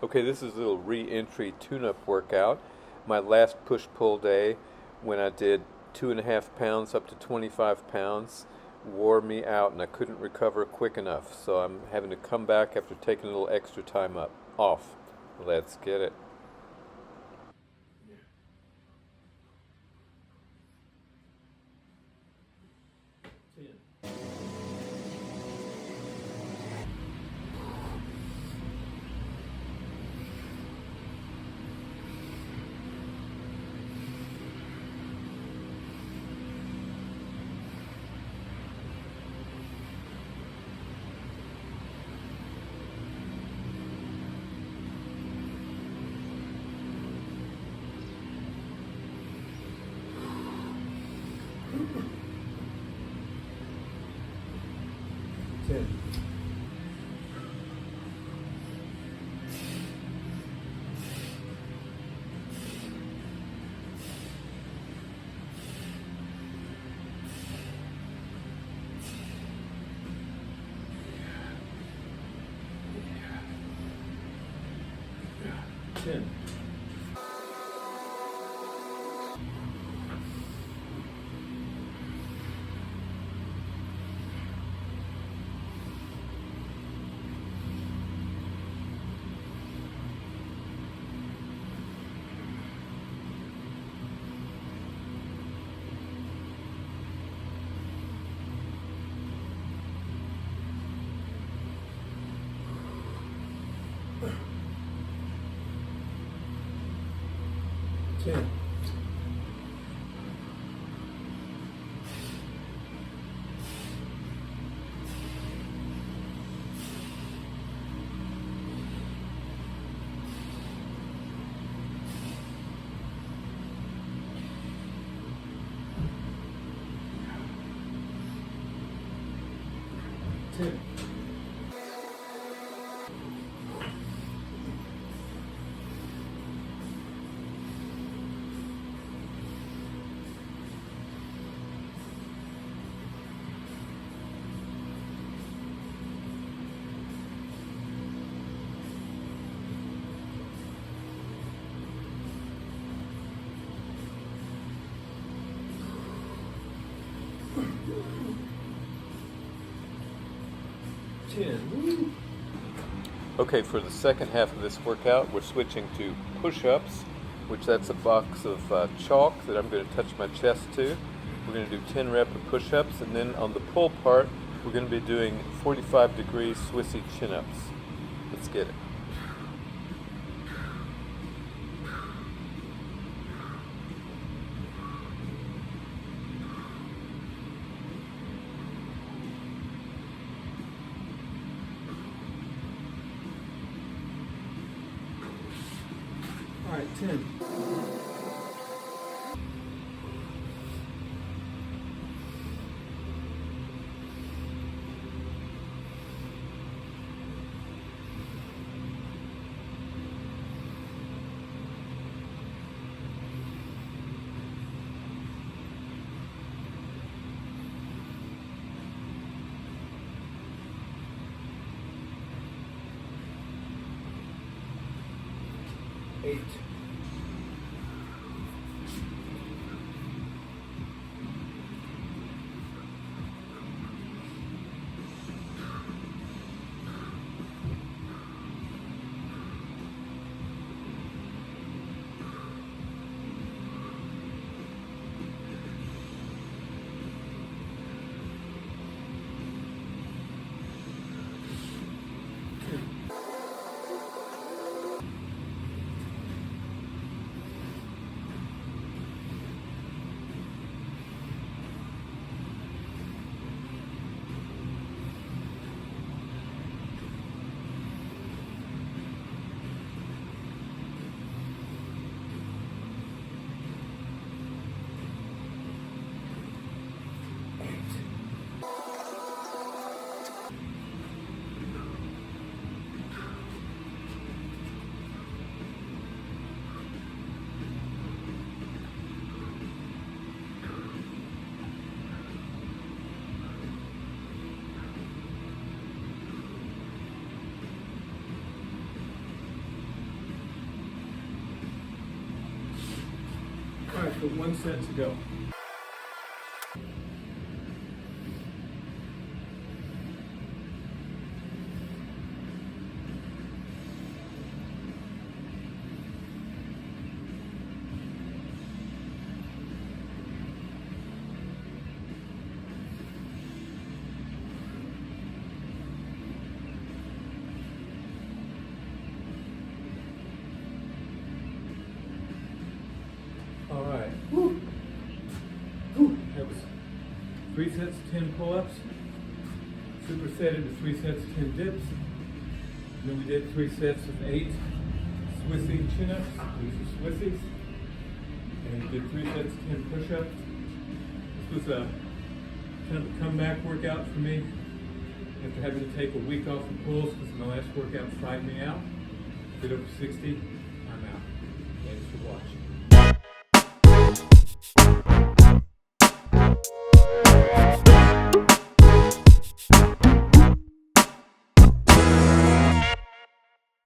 Okay, this is a little re-entry tune-up workout. My last push-pull day when I did 2.5 pounds up to 25 pounds wore me out and I couldn't recover quick enough. So I'm having to come back after taking a little extra time off. Let's get it. Ten. Ten. Ten. Okay, for the second half of this workout, we're switching to push-ups, which that's a box of chalk that I'm going to touch my chest to. We're going to do 10 rep of push-ups, and then on the pull part, we're going to be doing 45-degree Swissy chin-ups. Let's get it. All right, 10. Eight. got 1 set to go. All right. Woo. Woo. That was 3 sets of 10 pull-ups, supersetted to 3 sets of 10 dips. And then we did 3 sets of 8 Swissy chin-ups. These are Swissies. And we did 3 sets of 10 push-ups. This was a kind of a comeback workout for me after having to take a week off of pulls because my last workout fried me out. Did over 60. I'm out. Thanks for watching.